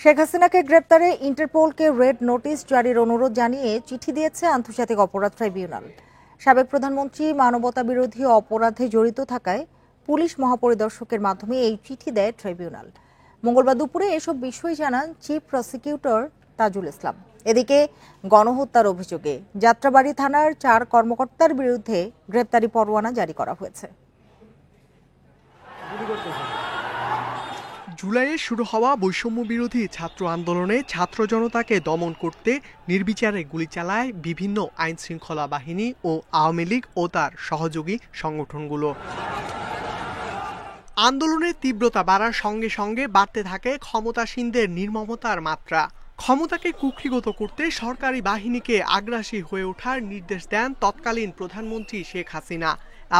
শেখ হাসিনাকে গ্রেপ্তারে ইন্টারপোলকে red notice জারির অনুরোধ জানিয়ে চিঠি দিয়েছে আন্তর্জাতিক অপরাধ ট্রাইব্যুনাল। সাবেক প্রধানমন্ত্রী মানবতা বিরোধী অপরাধে জড়িত থাকায় পুলিশ মহাপরিদর্শকের মাধ্যমে এই চিঠি দেয় ট্রাইব্যুনাল। মঙ্গলবার দুপুরে এসব বিষয় জানান চিফ প্রসিকিউটর তাজুল ইসলাম। এদিকে গণহত্যার অভিযোগে যাত্রাবাড়ী থানার 4 কর্মকর্তার বিরুদ্ধে গ্রেপ্তারি পরোয়ানা জারি করা হয়েছে। জুলাইয়ে শুরু হওয়া বৈষম্য বিরোধী ছাত্র আন্দোলনে ছাত্র জনতাকে দমন করতে নির্বিচারে গুলি চালায় বিভিন্ন আইন শৃঙ্খলা বাহিনী ও আওয়ামী লীগ ও তার সহযোগী সংগঠনগুলো। আন্দোলনের তীব্রতা বাড়ার সঙ্গে সঙ্গে বাড়তে থাকে ক্ষমতাসীনদের নির্মমতার মাত্রা। ক্ষমতাকে কুক্ষিগত করতে সরকারি বাহিনীকে আগ্রাসী হয়ে ওঠার নির্দেশ দেন তৎকালীন প্রধানমন্ত্রী শেখ হাসিনা।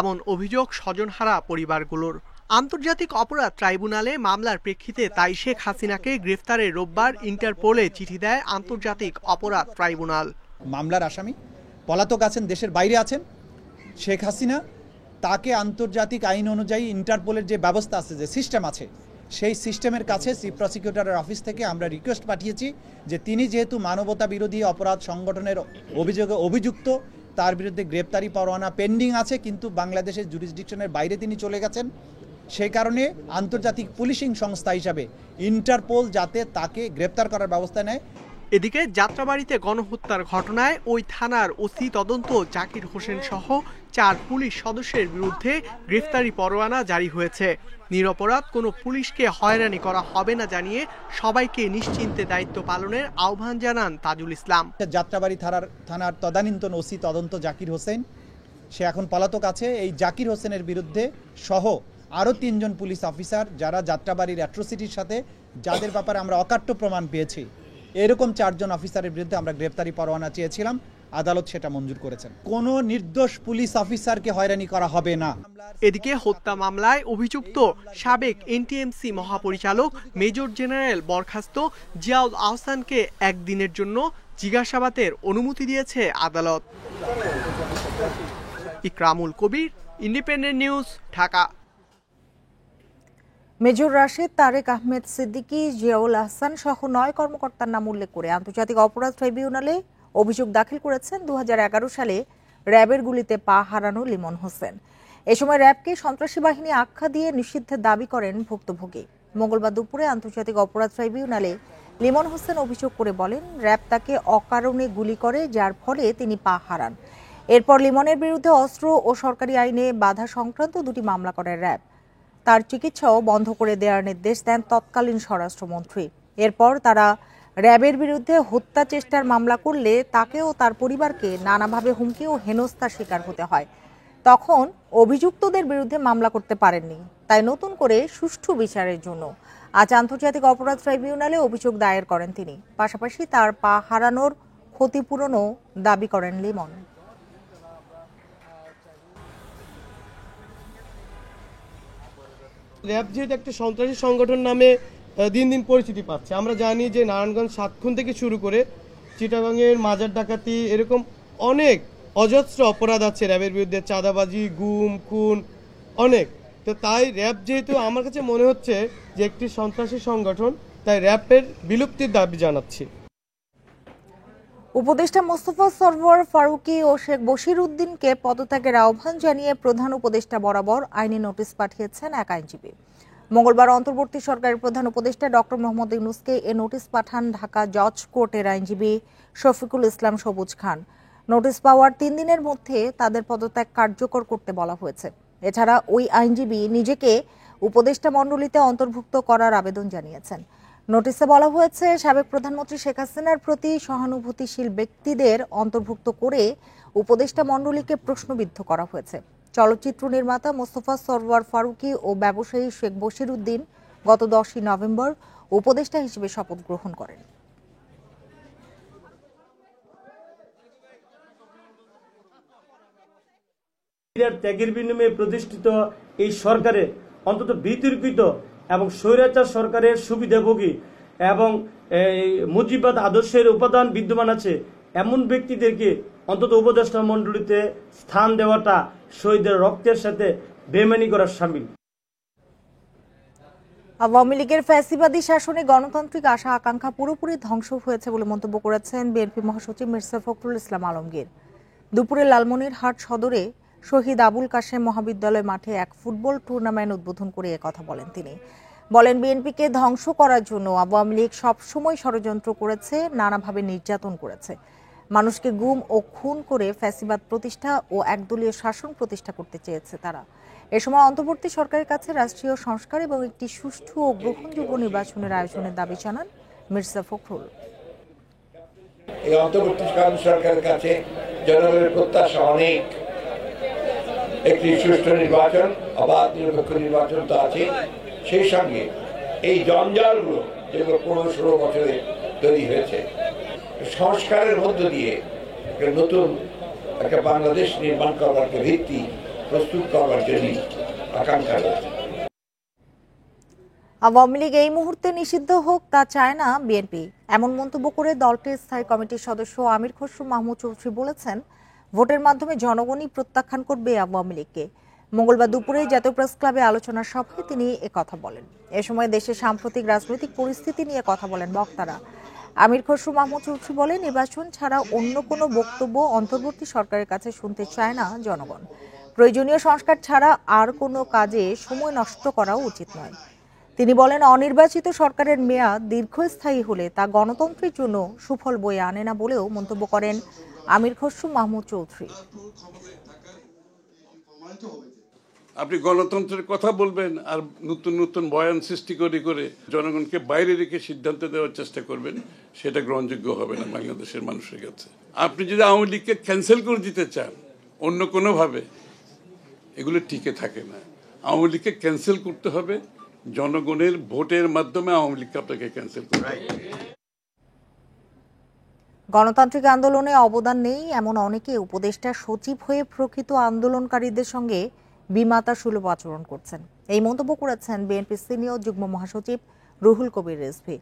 এমন অভিযোগ স্বজনহারা পরিবারগুলোর। আন্তর্জাতিক অপরাধ ট্রাইব্যুনালে মামলার প্রেক্ষিতে তাই শেখ হাসিনাকে গ্রেফতারে রোববার ইন্টারপোলে চিঠি দেয় আন্তর্জাতিক অপরাধ ট্রাইব্যুনাল। মামলার আসামি পলাতক আছেন, দেশের বাইরে আছেন শেখ হাসিনা, তাকে আন্তর্জাতিক আইন অনুযায়ী ইন্টারপোলের যে ব্যবস্থা আছে, যে সিস্টেম আছে, সেই সিস্টেমের কাছে চিফ প্রসিকিউটরের অফিস থেকে আমরা রিকোয়েস্ট পাঠিয়েছি যে তিনি যেহেতু মানবতা বিরোধী অপরাধ সংগঠনের অভিযোগে অভিযুক্ত, তার বিরুদ্ধে গ্রেপ্তারি পরোয়ানা পেন্ডিং আছে, কিন্তু বাংলাদেশের জুরিসডিকশনের বাইরে তিনি চলে গেছেন। সেই কারণে আন্তর্জাতিক পুলিশিং সংস্থা হিসাবে ইন্টারপোল যাতে তাকে গ্রেপ্তার করার ব্যবস্থা নেয়। এদিকে যাত্রাবাড়িতে গণহত্যার ঘটনায় ওই থানার ওসি তদন্ত জাকির হোসেন সহ 4 পুলিশ সদস্যের বিরুদ্ধে গ্রেফতারি পরোয়ানা জারি হয়েছে। নিরপরাধ কোনো পুলিশকে হয়রানি করা হবে না জানিয়ে সবাইকে নিশ্চিন্তে দায়িত্ব পালনের আহ্বান জানান তাজুল ইসলাম। যাত্রাবাড়ি থানার তদানীন্তন ওসি তদন্ত জাকির হোসেন, সে এখন পলাতক আছে। এই জাকির হোসেনের বিরুদ্ধে সহ আরও 3 জন পুলিশ অফিসার যারা যাত্রাবাড়ির অ্যাট্রোসিটির সাথে, যাদের ব্যাপারে আমরা অকাট্য প্রমাণ পেয়েছি, এরকম 4 জন অফিসারের বিরুদ্ধে আমরা গ্রেপ্তারি পরোয়ানা চেয়েছিলাম, আদালত সেটা মঞ্জুর করেছেন। কোনো নির্দোষ পুলিশ অফিসারকে হয়রানি করা হবে না। এদিকে হত্যা মামলায় অভিযুক্ত সাবেক এনটিএমসি মহাপরিচালক মেজর জেনারেল বরখাস্ত জিয়াউল আহসানকে 1 দিনের জন্য জিজ্ঞাসাবাদের অনুমতি দিয়েছে আদালত। Ikramul Kabir, Independent News, Dhaka. Major Rashed, Tareq Ahmed Siddiqui, Ziaul Ahsan সহ 9 কর্মকর্তার নাম উল্লেখ করে আন্তর্জাতিক অপরাধ ট্রাইব্যুনালে অভিযোগ দাখিল করেছেন 2011 সালে র্যাবের গুলিতে পা হারানো লিমন হোসেন। এ সময় র্যাবকে সন্ত্রাসী বাহিনী আখ্যা দিয়ে নিষিদ্ধের দাবি করেন ভুক্তভোগী। মঙ্গলবার দুপুরে আন্তর্জাতিক অপরাধ ট্রাইব্যুনালে লিমন হোসেন অভিযোগ করে বলেন, র্যাব তাকে অকারণে গুলি করে, যার ফলে তিনি পা হারান। এরপর লিমনের বিরুদ্ধে অস্ত্র ও সরকারি আইনে বাধা সংক্রান্ত 2টি মামলা করে র্যাব। তার চিকিৎসাও বন্ধ করে দেওয়ার নির্দেশ দেন তৎকালীন স্বরাষ্ট্রমন্ত্রী। এরপর তারা র্যাবের বিরুদ্ধে হত্যা চেষ্টার মামলা করলে তাকে ও তার পরিবারকে নানাভাবে হুমকি ও হেনস্থার শিকার হতে হয়। তখন অভিযুক্তদের বিরুদ্ধে মামলা করতে পারেননি, তাই নতুন করে সুষ্ঠু বিচারের জন্য আজ আন্তর্জাতিক অপরাধ ট্রাইব্যুনালে অভিযোগ দায়ের করেন তিনি। পাশাপাশি তার পা হারানোর ক্ষতিপূরণও দাবি করেন লিমন। র্যাব যেহেতু একটা সন্ত্রাসী সংগঠন নামে দিন দিন পরিচিতি পাচ্ছে, আমরা জানি যে নারায়ণগঞ্জ 7 খুন থেকে শুরু করে চিটাগাংয়ের মাজার ডাকাতি, এরকম অনেক অজস্র অপরাধ আছে র্যাবের বিরুদ্ধে, চাঁদাবাজি, গুম, খুন অনেক। তো তাই র্যাব যেহেতু আমার কাছে মনে হচ্ছে যে একটি সন্ত্রাসী সংগঠন, তাই র্যাবের বিলুপ্তির দাবি জানাচ্ছি। উপদেষ্টা মোস্তফা সরওয়ার ফারুকী ও শেখ বশির উদ্দিনকে পদত্যাগের আহ্বান জানিয়ে প্রধান উপদেষ্টা বরাবর আইনি নোটিশ পাঠিয়েছেন এক আইনজীবী। মঙ্গলবার অন্তর্বর্তী সরকারের প্রধান উপদেষ্টা ডক্টর মোহাম্মদ ইউনূসকে এ নোটিশ পাঠান ঢাকা জজ কোর্টের আইনজীবী শফিকুল ইসলাম সবুজ খান। নোটিশ পাওয়ার 3 দিনের মধ্যে তাদের পদত্যাগ কার্যকর করতে বলা হয়েছে। এছাড়া ওই আইনজীবী নিজেকে উপদেষ্টা মণ্ডলীতে অন্তর্ভুক্ত করার আবেদন জানিয়েছেন। নোটিশে বলা হয়েছে, সাবেক প্রধানমন্ত্রী শেখ হাসিনার প্রতি সহানুভূতিশীল ব্যক্তিদের অন্তর্ভুক্ত করে উপদেষ্টা মণ্ডলীকে প্রশ্নবিদ্ধ করা হয়েছে। চলচ্চিত্র নির্মাতা মোস্তফা সরওয়ার ফারুকী ও ব্যবসায়ী শেখ বশির উদ্দিন গত 10ই নভেম্বর উপদেষ্টা হিসেবে শপথ গ্রহণ করেন। ত্যাগের বিনিময়ে প্রতিষ্ঠিত এই সরকারে অন্তত বিতর্কিত এবং স্বৈরাচার সরকারের সুবিধাভোগী এবং মুজিববাদ আদর্শের উপাদান বিদ্যমান আছে এমন ব্যক্তিদেরকে অন্তত উপদেষ্টা মণ্ডলীতে স্থান দেওয়াটা শহীদের রক্তের সাথে বেইমানি করার শামিল। আওয়ামী লীগের ফ্যাসিবাদী শাসনে গণতান্ত্রিক আশা আকাঙ্ক্ষা পুরোপুরি ধ্বংস হয়েছে বলে মন্তব্য করেছেন বিএনপি মহাসচিব মির্জা ফখরুল ইসলাম আলমগীর। দুপুরে লালমনিরহাট সদরে শহীদ আবুল কাশেম মহাবিদ্যালয় মাঠে এক ফুটবল টুর্নামেন্ট উদ্বোধন করে একথা বলেন তিনি। বলেন, বিএনপিকে ধ্বংস করার জন্য আওয়ামী লীগ সবসময় ষড়যন্ত্র করেছে, নানাভাবে নির্যাতন করেছে, মানুষকে গুম ও খুন করে ফ্যাসিবাদ প্রতিষ্ঠা ও একদলীয় শাসন প্রতিষ্ঠা করতে চেয়েছে তারা। এ সময় অন্তর্বর্তী সরকারের কাছে রাষ্ট্রীয় সংস্কার এবং একটি সুষ্ঠু ও গ্রহণযোগ্য নির্বাচনের আয়োজনের দাবি জানান মির্জা ফখরুল। এই অন্তর্বর্তীকালীন সরকারের কাছে জনগণের প্রত্যাশা অনেক। একটি সুষ্ঠু নির্বাচন, অবাধ নিরপেক্ষ নির্বাচন তো আছে, সেই সঙ্গে এই জঞ্জালগুলো যেগুলো 15-16 বছরে তৈরি হয়েছে, সংস্কারের মধ্য দিয়ে নতুন একটা বাংলাদেশ নির্মাণ করবার ভিত্তি প্রস্তুত করবার জন্য আকাঙ্ক্ষা রয়েছে। আওয়ামী লীগ এই মুহূর্তে নিষিদ্ধ হোক তা চায় না বিএনপি, এমন মন্তব্য করে দলটির স্থায়ী কমিটির সদস্য আমির খসরু মাহমুদ চৌধুরী বলেছেন, ভোটের মাধ্যমে জনগণই প্রত্যাখ্যান করবে আওয়ামী লীগকে। মঙ্গলবার দুপুরে জাতীয় প্রেস ক্লাবে আলোচনা সভায় তিনি একথা বলেন। এ সময় দেশের সাম্প্রতিক রাজনৈতিক পরিস্থিতি নিয়ে কথা বলেন বক্তারা। আমির খসরু মাহমুদ চৌধুরী বলেন, নির্বাচন ছাড়া অন্য কোনো বক্তব্য অন্তর্বর্তী সরকারের কাছে শুনতে চায় না জনগণ। প্রয়োজনীয় সংস্কার ছাড়া আর কোনো কাজে সময় নষ্ট করা উচিত নয়। তিনি বলেন, অনির্বাচিত সরকারের মেয়াদ দীর্ঘস্থায়ী হলে তা গণতন্ত্রের জন্য সুফল বয়ে আনে না বলেও মন্তব্য করেন আমির খসরু মাহমুদ চৌধুরী। আপনি গণতন্ত্রের কথা বলবেন আর নতুন নতুন বয়ান সৃষ্টি করে জনগণকে বাইরে রেখে সিদ্ধান্ত দেওয়ার চেষ্টা করবেন, সেটা গ্রহণযোগ্য হবে না বাংলাদেশের মানুষের কাছে। আপনি যদি আওয়ামী লীগকে ক্যান্সেল করে দিতে চান অন্য কোনোভাবে, এগুলো টিকে থাকে না। আওয়ামী লীগকে ক্যান্সেল করতে হবে, জনগণের ভোটের মাধ্যমে আওয়ামী লীগকে আপনাকে ক্যান্সেল করতে হবে। গণতান্ত্রিক আন্দোলনে অবদান নেই এমন অনেকে উপদেষ্টা সচিব হয়ে প্রকৃত আন্দোলনকারীদের সঙ্গে বিমাতা সুলভ আচরণ করছেন, এই মন্তব্য করেছেন বিএনপির সিনিয়র যুগ্ম মহাসচিব রুহুল কবির রিজভী।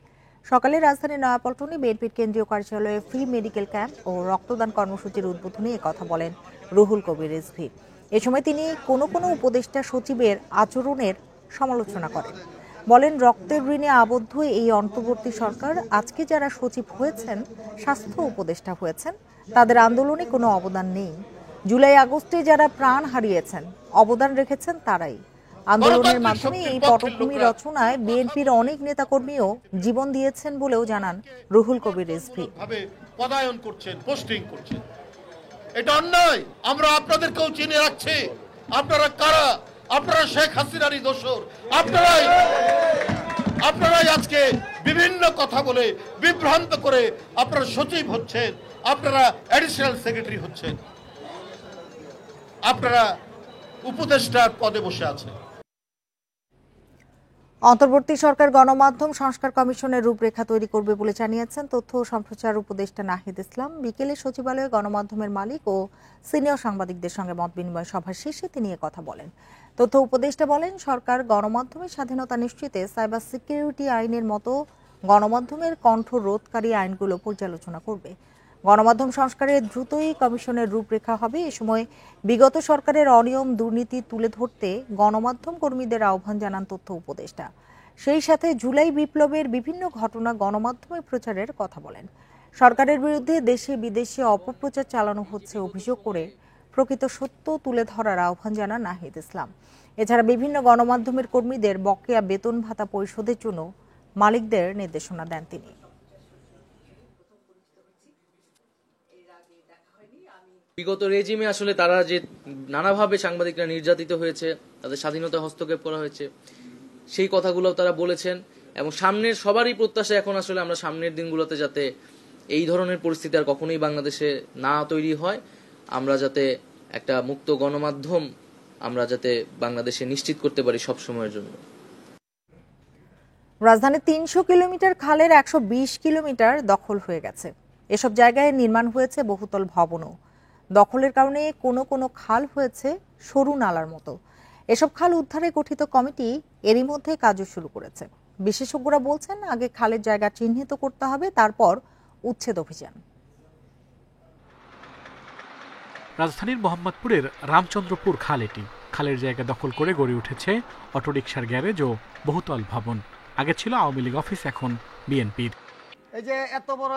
সকালে রাজধানীর নয়াপল্টনে বিএনপির কেন্দ্রীয় কার্যালয়ে ফ্রি মেডিকেল ক্যাম্প ও রক্তদান কর্মসূচির উদ্বোধনে একথা বলেন রুহুল কবির রিজভী। এ সময় তিনি কোনো উপদেষ্টা সচিবের আচরণের সমালোচনা করেন। বলেন, রক্তের ঋণে আবদ্ধ এই অন্তর্বর্তী সরকার আজকে যারা সচিব হয়েছেন, স্বাস্থ্য উপদেষ্টা হয়েছেন, তাদের আন্দোলনে কোনো অবদান নেই। জুলাই আগস্টে যারা প্রাণ হারিয়েছেন, অবদান রেখেছেন তারাই। আন্দোলনের মাধ্যমে এই পটভূমি রচনায় বিএনপির অনেক নেতাকর্মীও জীবন দিয়েছেন বলেও জানান রুহুল কবির রিজভী। পদায়ন করছেন, পোস্টিং করছেন, এটা অন্যায়। আমরা আপনাদেরকেও চিনে রাখছি, আপনারা কারা। আপনারা শেখ হাসিনারই দোসর। আপনারাই আজকে বিভিন্ন কথা বলে বিভ্রান্ত করে আপনারা সচিব হচ্ছেন, আপনারা অ্যাডিশনাল সেক্রেটারি হচ্ছেন, আপনারা উপদেষ্টার পদে বসে আছেন। অন্তর্বর্তী সরকার গণমাধ্যম সংস্কার কমিশনের রূপরেখা তৈরি করবে বলে জানিয়েছেন তথ্য ও সম্প্রচার উপদেষ্টা নাহিদ ইসলাম। বিকেলে সচিবালয়ে গণমাধ্যমের মালিক ও সিনিয়র সাংবাদিকদের সঙ্গে মত বিনিময় সভা শেষে তিনি কথা বলেন। তথ্য উপদেষ্টা বলেন, সরকার গণমাধ্যমের স্বাধীনতা নিশ্চিতে সাইবার সিকিউরিটি আইনের মতো গণমাধ্যমের কণ্ঠ রোধকারী আইনগুলো পর্যালোচনা করবে। গণমাধ্যম সংস্কারে দ্রুতই কমিশনের রূপরেখা হবে। এ সময় বিগত সরকারের অনিয়ম দুর্নীতি তুলে ধরতে গণমাধ্যম কর্মীদের আহ্বান জানান তথ্য উপদেষ্টা। সেই সাথে জুলাই বিপ্লবের বিভিন্ন ঘটনা গণমাধ্যমে প্রচারের কথা বলেন। সরকারের বিরুদ্ধে দেশে বিদেশে অপপ্রচার চালানো হচ্ছে অভিযোগ করে প্রকৃত সত্য তুলে ধরার আহ্বান জানান নাহিদ ইসলাম। এছাড়া বিভিন্ন গণমাধ্যমের কর্মীদের বকেয়া বেতন ভাতা পরিশোধের জন্য মালিকদের নির্দেশনা দেন তিনি। বিগত রেজিমে আসলে তারা যে নানাভাবে সাংবাদিকরা নির্যাতিত হয়েছে, তাদের স্বাধীনতা হস্তক্ষেপ করা হয়েছে, সেই কথাগুলো তারা বলেছেন। এবং সামনের সবারই প্রত্যাশা এখন আসলে আমরা সামনের দিনগুলোতে যাতে এই ধরনের পরিস্থিতি আর কখনোই বাংলাদেশে না তৈরি হয়, আমরা যাতে একটা মুক্ত গণমাধ্যম আমরা যাতে বাংলাদেশে নিশ্চিত করতে পারি সব সময়ের জন্য। রাজধানীর 300 কিলোমিটার খালের 120 কিলোমিটার দখল হয়ে গেছে। এসব জায়গায় নির্মাণ হয়েছে বহুতল ভবনও। দখলের কারণে কোনো খাল হয়েছে সরু নালার মতো। এসব খাল উদ্ধারে গঠিত কমিটি এরই মধ্যে কাজও শুরু করেছে। বিশেষজ্ঞরা বলছেন, আগে খালের জায়গা চিহ্নিত করতে হবে, তারপর উচ্ছেদ অভিযান। রাজধানীর মোহাম্মদপুরের রামচন্দ্রপুর খাল এটি। খালের জায়গা দখল করে গড়ে উঠেছে অটোরিকশার গ্যারেজ ও বহুতল ভবন। আগে ছিল আওয়ামী লীগ অফিস, এখন বিএনপির। এই যে এত বড়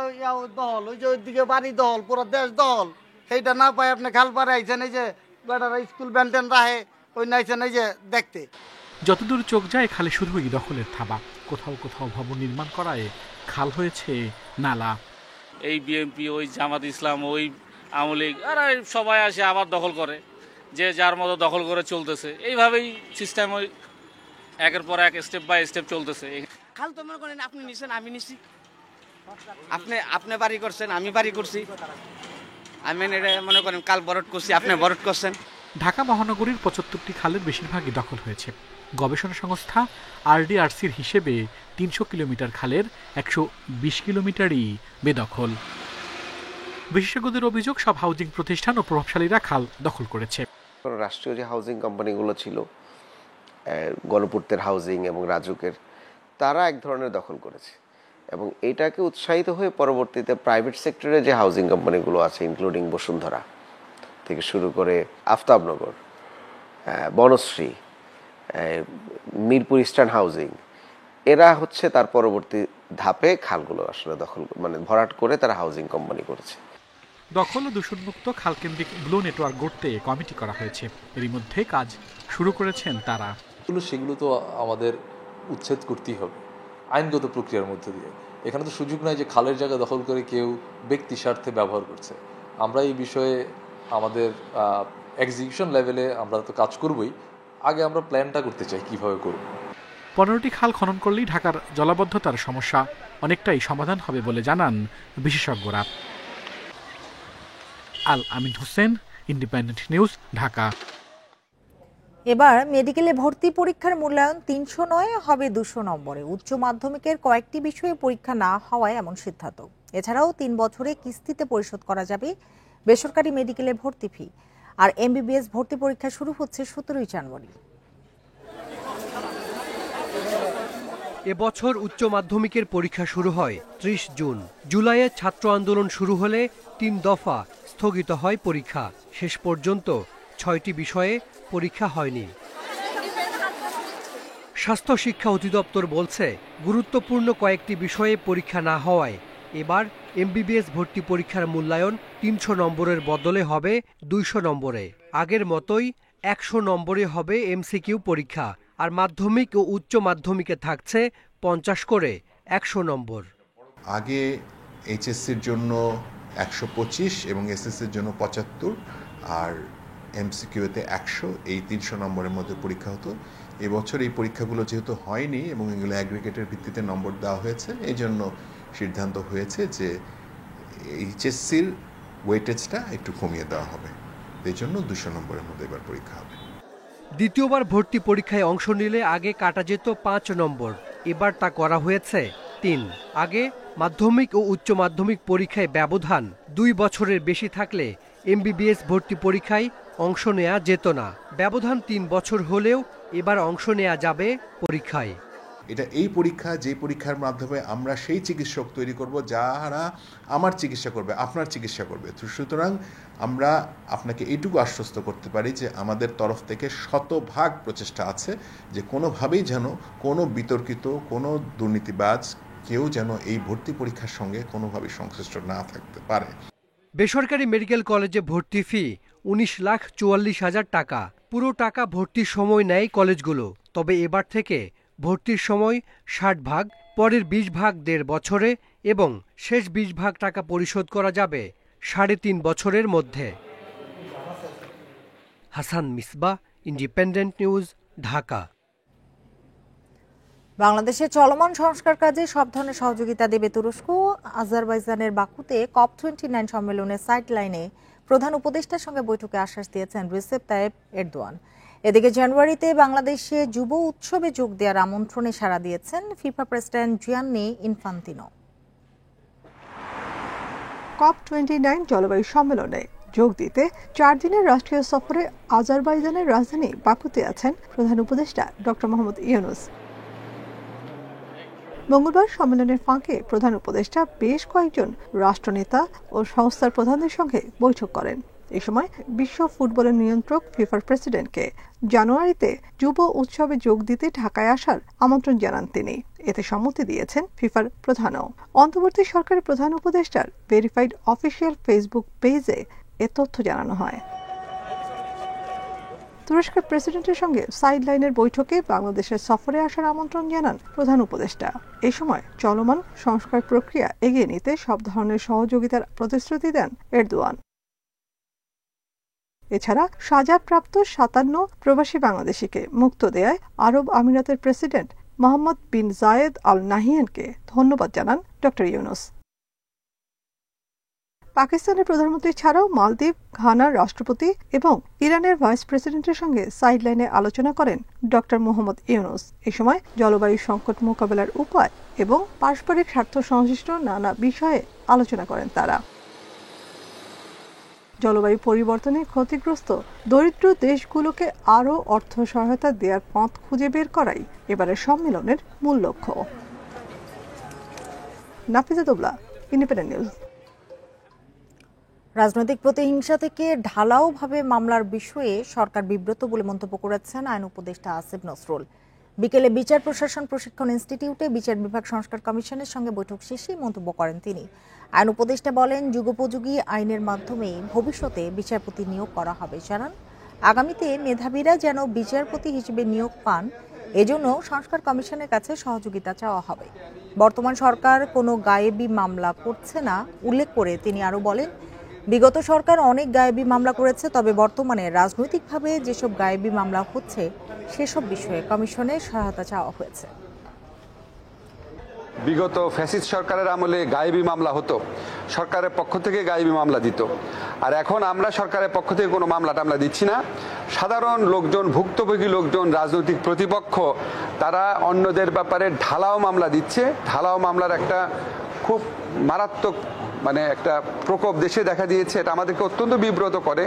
দল, ওই যে ওইদিকে বাড়ি দল, পুরো দেশ দল, সেইটা না পাই আপনি খাল পারে আইছেন এই যে বেটারা স্কুল ব্যান্টেন রাহে ওই নাইছেন এই যে দেখতে। যতদূর চোখ যায় খালে শুধুই দখলের থাবা। কোথাও কোথাও ভবন নির্মাণ করায় খাল হয়েছে নালা। এই বিএনপি, ওই জামাত ইসলাম, ওই আওয়ামী লীগ আর সবাই আসে আবার দখল করে, যে যার মতো দখল করে চলতেছে। এইভাবেই সিস্টেম ওই একের পর এক স্টেপ বাই স্টেপ চলতেছে। খাল তো মনে করেন আপনি নিছেন, আমি নিছি, আপনি বাড়ি করছেন, আমি বাড়ি করছি, আমি মনে করেন কাল বরট করছি, আপনি বরট করছেন। ঢাকা মহানগরীর ৭৫টি খালের বেশিরভাগই দখল হয়েছে। গবেষণা সংস্থা RDRCর হিসেবে ৩০০ কিলোমিটার খালের ১২০ কিলোমিটারই বেদখল। বিশেষজ্ঞদের অভিযোগ, সব হাউজিং প্রতিষ্ঠান ও প্রভাবশালীরা খাল দখল করেছে। রাষ্ট্রীয় যে হাউজিং কোম্পানিগুলো ছিল, গণপূর্তের হাউজিং এবং রাজুকের, তারা এক ধরনের দখল করেছে এবং এটাকে উৎসাহিত হয়ে পরবর্তীতে প্রাইভেট সেক্টরে যে হাউজিং কোম্পানিগুলো আছে, ইনক্লুডিং বসুন্ধরা থেকে শুরু করে আফতাবনগর, বনশ্রী, মিরপুর ইস্টার্ন হাউজিং, এরা হচ্ছে তার পরবর্তী ধাপে খালগুলো আসলে দখল ভরাট করে তারা হাউজিং কোম্পানি করেছে। দখল ও দূষণমুক্ত খালকেন্দ্রিক ব্লু নেটওয়ার্ক গড়তে কমিটি করা হয়েছে। এরই মধ্যে কাজ শুরু করেছেন তারা। সেগুলো তো আমাদের উচ্ছেদ করতেই হবে আইনগত প্রক্রিয়ার মধ্যে দিয়ে। এখানে তো সুযোগ নাই যে খালের জায়গা দখল করে কেউ ব্যক্তি স্বার্থে ব্যবহার করছে। আমরা এই বিষয়ে আমাদের এক্সিকিউশন লেভেলে আমরা তো কাজ করবই, আগে আমরা প্ল্যানটা করতে চাই কিভাবে করব। ১৫টি খাল খনন করলেই ঢাকার জলাবদ্ধতার সমস্যা অনেকটাই সমাধান হবে বলে জানান বিশেষজ্ঞরা। আল আমিন হোসেন, ইন্ডিপেন্ডেন্ট নিউজ, ঢাকা। এবার মেডিকেলে ভর্তি পরীক্ষার মূল্যায়ন ৩০০ নয়, হবে ২০০ নম্বরে। উচ্চ মাধ্যমিকের কয়েকটি বিষয়ে পরীক্ষা না হওয়ায় এমন সিদ্ধান্ত। এছাড়াও ৩ বছরে কিস্তিতে পরিশোধ করা যাবে বেসরকারি মেডিকেলে ভর্তি ফি। আর MBBS ভর্তি পরীক্ষা শুরু হচ্ছে ১৭ জানুয়ারি। এবছর উচ্চ মাধ্যমিকের পরীক্ষা শুরু হয় ৩০ জুন। জুলাইয়ে ছাত্র আন্দোলন শুরু হলে ৩ দফা স্থগিত হয় পরীক্ষা। শেষ পর্যন্ত ৬টি বিষয়ে পরীক্ষা হয়নি। স্বাস্থ্য শিক্ষা অধিদপ্তর বলছে, গুরুত্বপূর্ণ কয়েকটি বিষয়ে পরীক্ষা না হওয়ায় এবার MBBS ভর্তি পরীক্ষার মূল্যায়ন ৩০০ নম্বরের বদলে হবে ২০০ নম্বরে। আগের মতোই ১০০ নম্বরে হবে MCQ পরীক্ষা। আর মাধ্যমিক ও উচ্চ মাধ্যমিকে থাকছে ৫০ করে ১০০ নম্বর। আগে HSCর জন্য ১২৫ এবং SSCর জন্য ৭৫ আর MCQতে ১০০, এই ৩০০ নম্বরের মধ্যে পরীক্ষা হতো। এবছর এই পরীক্ষাগুলো যেহেতু হয়নি এবং এগুলো অ্যাগ্রিগেটের ভিত্তিতে নম্বর দেওয়া হয়েছে, এই জন্য সিদ্ধান্ত হয়েছে যে HSCর ওয়েটেজটা একটু কমিয়ে দেওয়া হবে। এই জন্য ২০০ নম্বরের মধ্যে এবার পরীক্ষা হবে। দ্বিতীয়বার ভর্তি পরীক্ষায় অংশ নিলে আগে কাটা যেত ৫ নম্বর, এবার তা করা হয়েছে ৩। আগে মাধ্যমিক ও উচ্চ মাধ্যমিক পরীক্ষায় ব্যবধান ২ বছরের বেশি থাকলে MBBS ভর্তি পরীক্ষায় অংশ নেওয়া যেত না। ব্যবধান ৩ বছর হলেও এবার অংশ নেওয়া যাবে পরীক্ষায়। এটা এই পরীক্ষা, যে পরীক্ষার মাধ্যমে আমরা সেই চিকিৎসক তৈরি করব যারা আমার চিকিৎসা করবে, আপনার চিকিৎসা করবে। সুতরাং আমরা আপনাকে এইটুকু আশ্বস্ত করতে পারি যে আমাদের তরফ থেকে ১০০% প্রচেষ্টা আছে যে কোনোভাবেই যেন কোনো বিতর্কিত, কোনো দুর্নীতিবাজ কেউ যেন এই ভর্তি পরীক্ষার সঙ্গে কোনোভাবেই সংশ্লিষ্ট না থাকতে পারে। বেসরকারি মেডিকেল কলেজে ভর্তি ফি ১৯,৪৪,০০০ টাকা। পুরো টাকা ভর্তির সময় নেয় কলেজগুলো। তবে এবার থেকে ভর্তির সময় ৬০ ভাগ, পরের ২০ ভাগ ১.৫ বছরে এবং শেষ ২০ ভাগ টাকা পরিশোধ করা যাবে ৩.৫ বছরের মধ্যে। Hasan Misbah, independent News, Dhaka. বাংলাদেশের চলমান সংস্কার কাজে সব ধরনের সহযোগিতা দেবে তুরস্ক। আজারবাইজানের বাকুতে COP29 সম্মেলনের সাইডলাইনে প্রধান উপদেষ্টার সঙ্গে বৈঠকে আশ্বাস দিয়েছেন রিসেপ তাইয়েপ এরদোয়ান। এদিকে জানুয়ারিতে বাংলাদেশে যুব উৎসবে যোগ দেওয়ার আমন্ত্রণে সাড়া দিয়েছেন FIFA president Gianni Infantino. COP29 জলবায়ু সম্মেলনে যোগ দিতে ৪ দিনের রাষ্ট্রীয় সফরে আজারবাইজানের রাজধানী বাকুতে আছেন প্রধান উপদেষ্টা ডক্টর মোহাম্মদ ইউনুস। মঙ্গলবার সম্মেলনের ফাঁকে প্রধান উপদেষ্টা বেশ কয়েকজন রাষ্ট্রনেতা ও সংস্থার প্রধানদের সঙ্গে বৈঠক করেন। এ সময় বিশ্ব ফুটবলের নিয়ন্ত্রক ফিফার প্রেসিডেন্টকে জানুয়ারিতে যুব উৎসবে যোগ দিতে ঢাকায় আসার আমন্ত্রণ জানান তিনি। এতে সম্মতি দিয়েছেন ফিফার প্রধানও। অন্তর্বর্তী সরকারের প্রধান উপদেষ্টার ভেরিফাইড অফিসিয়াল ফেসবুক পেজে এ তথ্য জানানো হয়। তুরস্কের প্রেসিডেন্টের সঙ্গে সাইডলাইনের বৈঠকে বাংলাদেশের সফরে আসার আমন্ত্রণ জানান প্রধান উপদেষ্টা। এই সময় চলমান সংস্কার প্রক্রিয়া এগিয়ে নিতে সব ধরনের সহযোগিতার প্রতিশ্রুতি দেন এরদোয়ান। এছাড়া সাজাপ্রাপ্ত 57 প্রবাসী বাংলাদেশিকে মুক্ত দেয়ায় আরব আমিরাতের প্রেসিডেন্ট মোহাম্মদ বিন জায়েদ আল নাহিয়ানকে ধন্যবাদ জানান ডক্টর ইউনূস। পাকিস্তানের প্রধানমন্ত্রী ছাড়াও মালদ্বীপ, ঘানার রাষ্ট্রপতি এবং ইরানের ভাইস প্রেসিডেন্টের সঙ্গে সাইডলাইনে আলোচনা করেন ডক্টর মোহাম্মদ ইউনূস। এ সময় জলবায়ু সংকট মোকাবেলার উপায় এবং পারস্পরিক স্বার্থ সংশ্লিষ্ট নানা বিষয়ে আলোচনা করেন তারা। জলবায়ু পরিবর্তনে ক্ষতিগ্রস্ত দরিদ্র দেশগুলোকে আরও অর্থ সহায়তা দেওয়ার পথ খুঁজে বের করাই এবারের সম্মেলনের মূল লক্ষ্য। Nafiza Dubla, independent news. রাজনৈতিক প্রতিহিংসা থেকে ঢালাওভাবে মামলার বিষয়ে সরকার বিব্রত বলে মন্তব্য করেছেন আইন উপদেষ্টা আসিফ নজরুল। বিকেলে বিচার প্রশাসন প্রশিক্ষণ ইনস্টিটিউটে বিচার বিভাগ সংস্কার কমিশনের সঙ্গে বৈঠক শেষে মন্তব্য করেন তিনি। আইন উপদেষ্টা বলেন, যুগোপযোগী আইনের মাধ্যমে ভবিষ্যতে বিচারপতি নিয়োগ করা হবে। জানান, আগামীতে মেধাবীরা যেন বিচারপতি হিসেবে নিয়োগ পান, এজন্য সংস্কার কমিশনের কাছে সহযোগিতা চাওয়া হবে। বর্তমান সরকার কোনো গায়েবী মামলা করছে না উল্লেখ করে তিনি আরও বলেন, বিগত সরকার অনেক গায়েবী মামলা করেছে, তবে বর্তমানে রাজনৈতিকভাবে যেসব গায়েবী মামলা হচ্ছে সেসব বিষয়ে কমিশনের সহায়তা চাওয়া হয়েছে। বিগত ফ্যাসিস্ট সরকারের আমলে গায়েবী মামলা হতো, সরকারের পক্ষ থেকে গায়েবী মামলা দিত। আর এখন আমরা সরকারের পক্ষ থেকে কোনো মামলা টামলা দিচ্ছি না। সাধারণ লোকজন, ভুক্তভোগী লোকজন, রাজনৈতিক প্রতিপক্ষ, তারা অন্যদের ব্যাপারে ঢালাও মামলা দিচ্ছে। ঢালাও মামলার একটা খুব মারাত্মক একটা প্রকোপ দেশে দেখা দিয়েছে। এটা আমাদেরকে অত্যন্ত বিব্রত করে।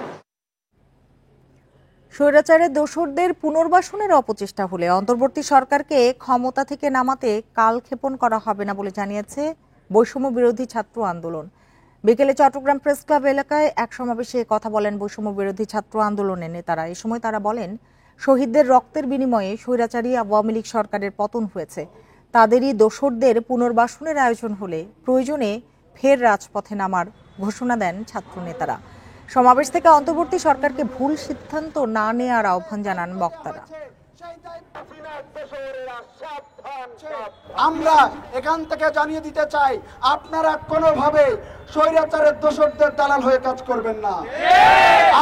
স্বৈরাচারের দোসরদের পুনর্বাসনের অপচেষ্টা হলে অন্তর্বর্তী সরকারকে ক্ষমতা থেকে নামাতে কালক্ষেপণ করা হবে না বলে জানিয়েছে বৈষম্য বিরোধী ছাত্র আন্দোলন। বিকেলে চট্টগ্রাম প্রেস ক্লাব এলাকায় এক সমাবেশে কথা বলেন বৈষম্য বিরোধী ছাত্র আন্দোলনের নেতারা। এ সময় তারা বলেন, শহীদদের রক্তের বিনিময়ে স্বৈরাচারী আওয়ামী লীগ সরকারের পতন হয়েছে। তাদেরই দোসরদের পুনর্বাসনের আয়োজন হলে প্রয়োজনে ফের রাজপথে নামার ঘোষণা দেন ছাত্র নেতারা। সমাবেশ থেকে অন্তর্বর্তী সরকারকে ভুল সিদ্ধান্ত না নেওয়ার আহ্বান জানান বক্তারা। আমরা এখান থেকে জানিয়ে দিতে চাই, আপনারা কোনোভাবে স্বৈরাচারের দোসরদের দালাল হয়ে কাজ করবেন না।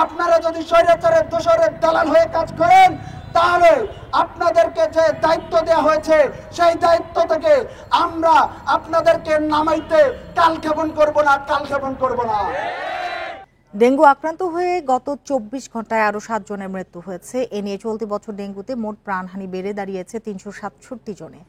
আপনারা যদি স্বৈরাচারের দোসরের দালাল হয়ে কাজ করেন, তাহলে আপনাদেরকে যে দায়িত্ব দেওয়া হয়েছে সেই দায়িত্ব থেকে আমরা আপনাদেরকে নামাইতে কালক্ষেপণ করব না। ডেঙ্গু আক্রান্ত হয়ে গত 24 ঘন্টায় আরো 7 জনের মৃত্যু হয়েছে। এ নিয়ে চলতি বছর ডেঙ্গুতে মোট প্রাণহানি বেড়ে দাঁড়িয়েছে 367 জনে।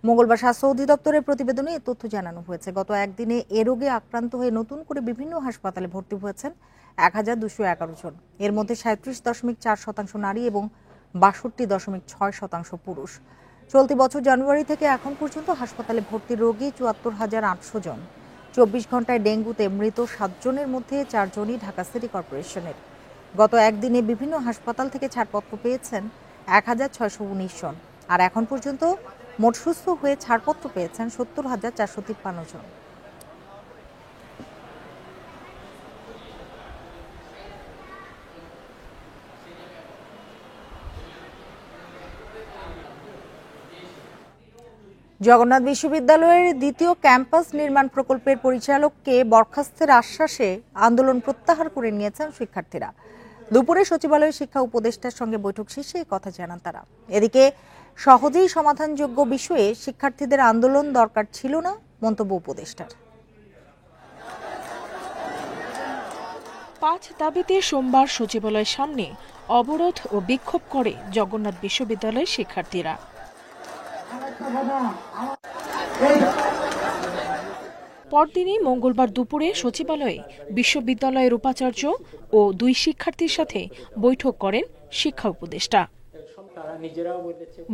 মঙ্গলবার স্বাস্থ্য অধিদপ্তরের প্রতিবেদনে এই তথ্য জানানো হয়েছে। গত একদিনে এ রোগে আক্রান্ত হয়ে নতুন করে বিভিন্ন হাসপাতালে ভর্তি হয়েছেন 1211 জন। এর মধ্যে 37.4% নারী এবং 62.6% পুরুষ। চলতি বছর জানুয়ারি থেকে এখন পর্যন্ত হাসপাতালে ভর্তি রোগী 74,800 জন। 24 ঘন্টায় ডেঙ্গুতে মৃত 7 জনের মধ্যে 4 জনই ঢাকা সিটি কর্পোরেশনের। গত একদিনে বিভিন্ন হাসপাতাল থেকে ছাড়পত্র পেয়েছেন 1619 জন। আর এখন পর্যন্ত মোট সুস্থ হয়ে ছাড়পত্র পেয়েছেন 70,453 জন। জগন্নাথ বিশ্ববিদ্যালয়ের দ্বিতীয় ক্যাম্পাস নির্মাণ প্রকল্পের পরিচালককে বরখাস্তের আশ্বাসে আন্দোলন প্রত্যাহার করে নিয়েছেন শিক্ষার্থীরা। দুপুরে সচিবালয়ের শিক্ষা উপদেষ্টার সঙ্গে বৈঠক শেষে কথা জানান তারা। এদিকে সহজেই সমাধানযোগ্য বিষয়ে শিক্ষার্থীদের আন্দোলন দরকার ছিল না মন্তব্য উপদেষ্টার। 5 দাবিতে সোমবার সচিবালয়ের সামনে অবরোধ ও বিক্ষোভ করে জগন্নাথ বিশ্ববিদ্যালয়ের শিক্ষার্থীরা। পরদিনই মঙ্গলবার দুপুরে সচিবালয়ে বিশ্ববিদ্যালয়ের উপাচার্য ও 2 শিক্ষার্থীর সাথে বৈঠক করেন শিক্ষা উপদেষ্টা।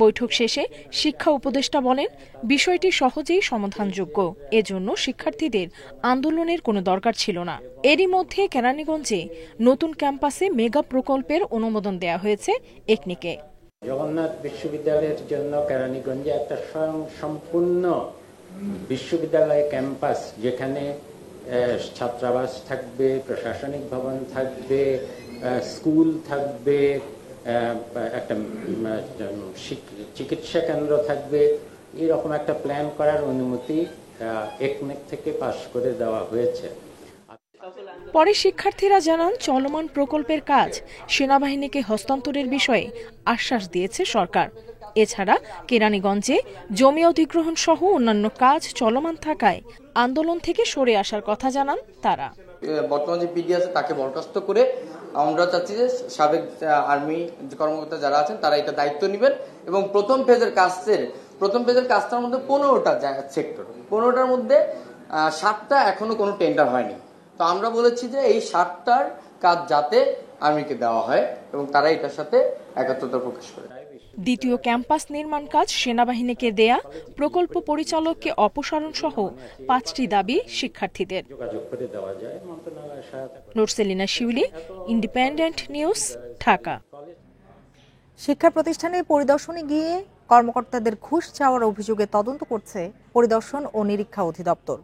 বৈঠক শেষে শিক্ষা উপদেষ্টা বলেন, বিষয়টি সহজেই সমাধানযোগ্য, এজন্য শিক্ষার্থীদের আন্দোলনের কোনো দরকার ছিল না। এরই মধ্যে কেরানীগঞ্জে নতুন ক্যাম্পাসে মেগা প্রকল্পের অনুমোদন দেয়া হয়েছে একনিকে। জগন্নাথ বিশ্ববিদ্যালয়ের জন্য কেরানীগঞ্জে একটা সম্পূর্ণ বিশ্ববিদ্যালয় ক্যাম্পাস, যেখানে ছাত্রাবাস থাকবে, প্রশাসনিক ভবন থাকবে, স্কুল থাকবে, একটা চিকিৎসা কেন্দ্র থাকবে, এরকম একটা প্ল্যান করার অনুমতি একনেক থেকে পাশ করে দেওয়া হয়েছে। পরে শিক্ষার্থীরা জানান, চলমান প্রকল্পের কাজ সেনাবাহিনীকে হস্তান্তরের বিষয়ে আশ্বাস দিয়েছে সরকার। এছাড়া কেরানীগঞ্জে জমি অধিগ্রহণ সহ অন্যান্য কাজ চলমান থাকায় আন্দোলন থেকে সরে আসার কথা জানান তারা। বর্তমান যে পিডি আছে তাকে বরখাস্ত করে আমরা চাচ্ছি যে সাবেক আর্মি কর্মকর্তা যারা আছেন তারা এটা দায়িত্ব নেবেন এবং প্রথম ফেজের কাজটার মধ্যে 15টা সেক্টর, 15টার মধ্যে 7টা এখনো কোনো টেন্ডার হয়নি। তো আমরা বলেছি যে এই 7টার কাজ যাতে আর্মিকে দেওয়া হয় এবং তারা এটার সাথে একাত্মতা প্রকাশ করে। দ্বিতীয় ক্যাম্পাস নির্মাণ কাজ সেনাবাহিনীকে দেয়া, প্রকল্প পরিচালককে অপসারণ সহ 5টি দাবি শিক্ষার্থীদের। নুরসেলিনা শিউলি, ইন্ডিপেন্ডেন্ট নিউজ, ঢাকা। শিক্ষা প্রতিষ্ঠানে পরিদর্শনে গিয়ে কর্মকর্তাদের ঘুষ চাওয়ার অভিযোগে তদন্ত করছে পরিদর্শন ও নিরীক্ষা অধিদপ্তর।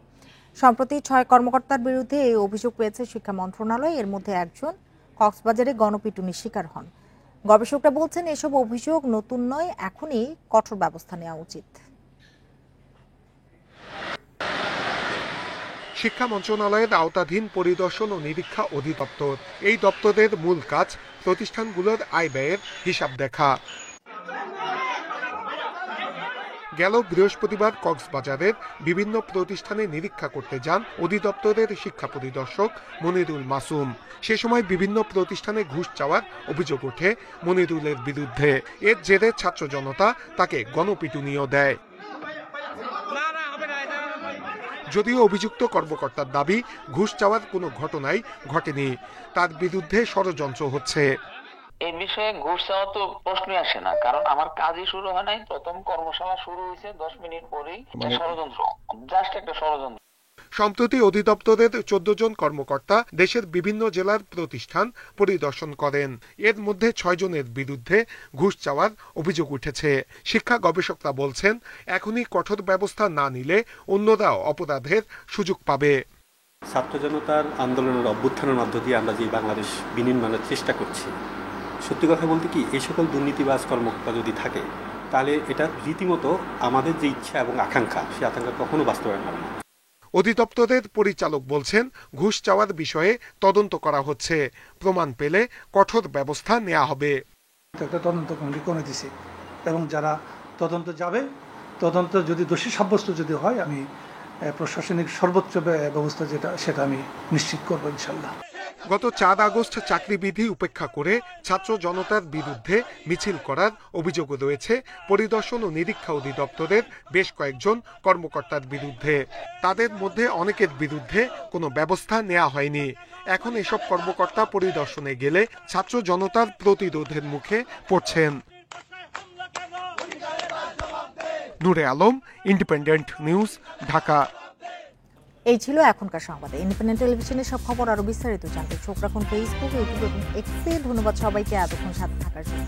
সম্প্রতি 6 কর্মকর্তার বিরুদ্ধে এই অভিযোগ পেয়েছে শিক্ষা মন্ত্রণালয়। এর মধ্যে একজন কক্সবাজারে গণপিটুনির শিকার হন। গবেষকরা বলছেন, এসব অভিযোগ নতুন নয়, এখনই কঠোর ব্যবস্থা নেওয়া উচিত। শিক্ষা মন্ত্রণালয়ের আওতাধীন পরিদর্শন ও নিরীক্ষা অধিদপ্তর। এই দপ্তরের মূল কাজ প্রতিষ্ঠানগুলোর আয় ব্যয়ের হিসাব দেখা। গেল বৃহস্পতিবার কক্সবাজারের বিভিন্ন প্রতিষ্ঠানে নিরীক্ষা করতে যান অধিদপ্তরের শিক্ষা পরিদর্শক মনিরুল মাসুম। সে সময় বিভিন্ন প্রতিষ্ঠানে ঘুষ চাওয়ার অভিযোগ ওঠে মনিরুলের বিরুদ্ধে। এর জেরে ছাত্র জনতা তাকে গণপিটুনিও দেয়। যদিও অভিযুক্ত কর্মকর্তার দাবি, ঘুষ চাওয়ার কোনো ঘটনাই ঘটেনি, তার বিরুদ্ধে ষড়যন্ত্র হচ্ছে। এই বিষয়ে ঘুষ চাওয়া তো প্রশ্নই আসে না, কারণ আমার কাজই শুরু হয় নাই। প্রথম কর্মশালা শুরু হয়েছে 10 মিনিট পরেই ষড়যন্ত্র, জাস্ট একটা ষড়যন্ত্র। সম্প্রতি অধিদপ্তরের 14 জন কর্মকর্তা দেশের বিভিন্ন জেলার প্রতিষ্ঠান পরিদর্শন করেন। এর মধ্যে 6 জনের বিরুদ্ধে ঘুষ চাওয়ার অভিযোগ উঠেছে। শিক্ষা গবেষকরা বলছেন, এখনই কঠোর ব্যবস্থা না নিলে অন্যরাও অপরাধের সুযোগ পাবে। ছাত্র জনতার আন্দোলনের অভ্যুত্থানের মধ্য দিয়ে আমরা যে বাংলাদেশ বিনির্মাণের চেষ্টা করছি, সত্যি কথা বলতে কি, এই সকল দুর্নীতিবাজ কর্মকর্তা যদি থাকে তাহলে এটা রীতিমতো আমাদের যে ইচ্ছা এবং আকাঙ্ক্ষা, সে আকাঙ্ক্ষা কখনো বাস্তবায়ন হবে না। অধিদপ্তরের পরিচালক বলছেন, ঘুষ চাওয়ার বিষয়ে তদন্ত করা হচ্ছে, প্রমাণ পেলে কঠোর ব্যবস্থা নেওয়া হবে। একটা তদন্ত কমিটি করে দিছি এবং যারা তদন্ত যাবে, তদন্ত যদি দোষী সাব্যস্ত যদি হয়, আমি প্রশাসনিক সর্বোচ্চ ব্যবস্থা সেটা আমি নিশ্চিত করব ইনশাল্লাহ। গত 4 আগস্ট চাকরিবিধি উপেক্ষা করে ছাত্র জনতার বিরুদ্ধে মিছিল করার অভিযোগ রয়েছে পরিদর্শন ও নিরীক্ষা অধিদপ্তরের বেশ কয়েকজন কর্মকর্তার বিরুদ্ধে। তাদের মধ্যে অনেকের বিরুদ্ধে কোনো ব্যবস্থা নেওয়া হয়নি। এখন এসব কর্মকর্তা পরিদর্শনে গেলে ছাত্র জনতার প্রতিরোধের মুখে পড়ছেন। নূরে আলম, ইন্ডিপেন্ডেন্ট নিউজ, ঢাকা। এই ছিল এখনকার সংবাদ। ইন্ডিপেন্ডেন্ট টেলিভিশনের সব খবর আরো বিস্তারিত জানতে চোখ রাখুন ফেসবুক, ইউটিউব এবং এক্সে। ধন্যবাদ সবাইকে এতক্ষণ সাথে থাকার জন্য।